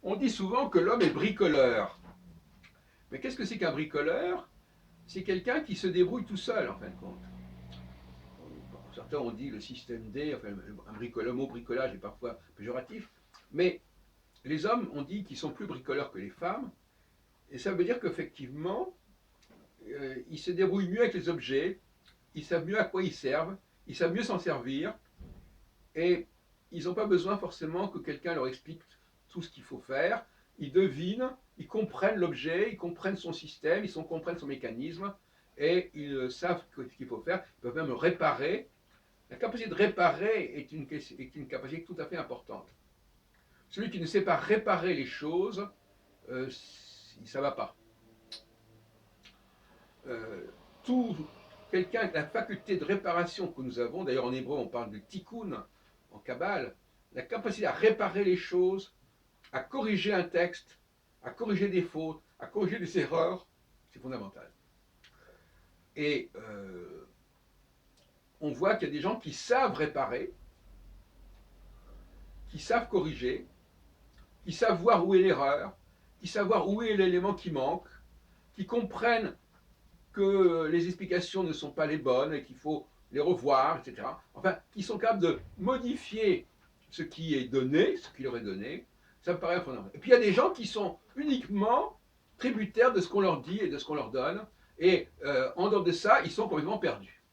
On dit souvent que l'homme est bricoleur. Mais qu'est-ce que c'est qu'un bricoleur? C'est quelqu'un qui se débrouille tout seul, en fin de compte. Certains ont dit le système D, enfin, le mot bricolage est parfois péjoratif, mais les hommes ont dit qu'ils sont plus bricoleurs que les femmes, et ça veut dire qu'effectivement, ils se débrouillent mieux avec les objets, ils savent mieux à quoi ils servent, ils savent mieux s'en servir, et ils n'ont pas besoin forcément que quelqu'un leur explique tout ce qu'il faut faire. Ils devinent, ils comprennent l'objet, ils comprennent son système, ils comprennent son mécanisme, et ils savent ce qu'il faut faire. Ils peuvent même réparer. La capacité de réparer est une capacité tout à fait importante. Celui qui ne sait pas réparer les choses, ça ne va pas. Euh, tout quelqu'un avec la faculté de réparation que nous avons, d'ailleurs en hébreu on parle de tikkun, en Kabbale, la capacité à réparer les choses, à corriger un texte, à corriger des fautes, à corriger des erreurs, c'est fondamental. Et on voit qu'il y a des gens qui savent réparer, qui savent corriger, qui savent voir où est l'erreur, qui savent voir où est l'élément qui manque, qui comprennent que les explications ne sont pas les bonnes et qu'il faut les revoir, etc. Enfin, qui sont capables de modifier ce qui est donné, ce qui leur est donné. Ça me paraît fondamental. Et puis il y a des gens qui sont uniquement tributaires de ce qu'on leur dit et de ce qu'on leur donne. Et en dehors de ça, ils sont complètement perdus.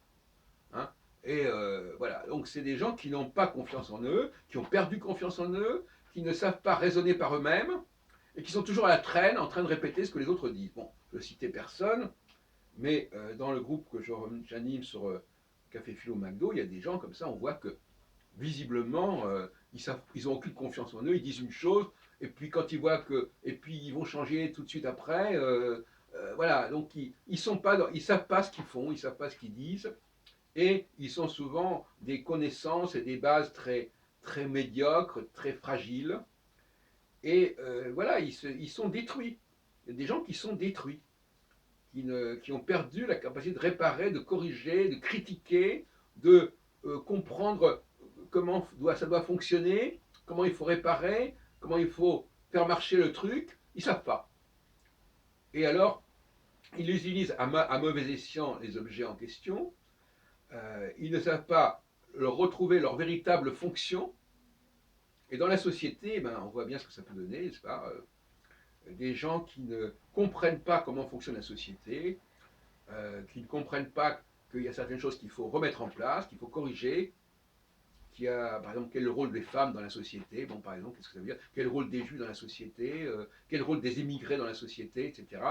Hein. Et voilà, donc c'est des gens qui n'ont pas confiance en eux, qui ont perdu confiance en eux, qui ne savent pas raisonner par eux-mêmes, et qui sont toujours à la traîne, en train de répéter ce que les autres disent. Bon, je ne citais personne, mais dans le groupe que j'anime sur Café Philo McDo, il y a des gens comme ça, on voit que visiblement, ils ont aucune confiance en eux, ils disent une chose, et puis quand ils voient que, et puis ils vont changer tout de suite après, voilà, donc ils savent pas ce qu'ils font, ils savent pas ce qu'ils disent, et ils ont souvent des connaissances et des bases très, très médiocres, très fragiles, et voilà, ils sont détruits. Il y a des gens qui sont détruits, qui ont perdu la capacité de réparer, de corriger, de critiquer, de comprendre comment ça doit fonctionner, comment il faut réparer, comment il faut faire marcher le truc. Ils ne savent pas. Et alors, ils utilisent à mauvais escient les objets en question. Ils ne savent pas retrouver leur véritable fonction. Et dans la société, ben, on voit bien ce que ça peut donner, n'est-ce pas des gens qui ne comprennent pas comment fonctionne la société, qui ne comprennent pas qu'il y a certaines choses qu'il faut remettre en place, qu'il faut corriger, qu'il y a, par exemple, quel est le rôle des femmes dans la société, bon, par exemple, qu'est-ce que ça veut dire, quel est le rôle des juifs dans la société, quel est le rôle des immigrés dans la société, etc.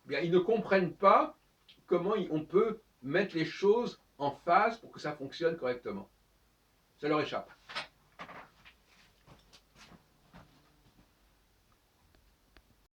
Bien, ils ne comprennent pas comment on peut mettre les choses en phase pour que ça fonctionne correctement. Ça leur échappe.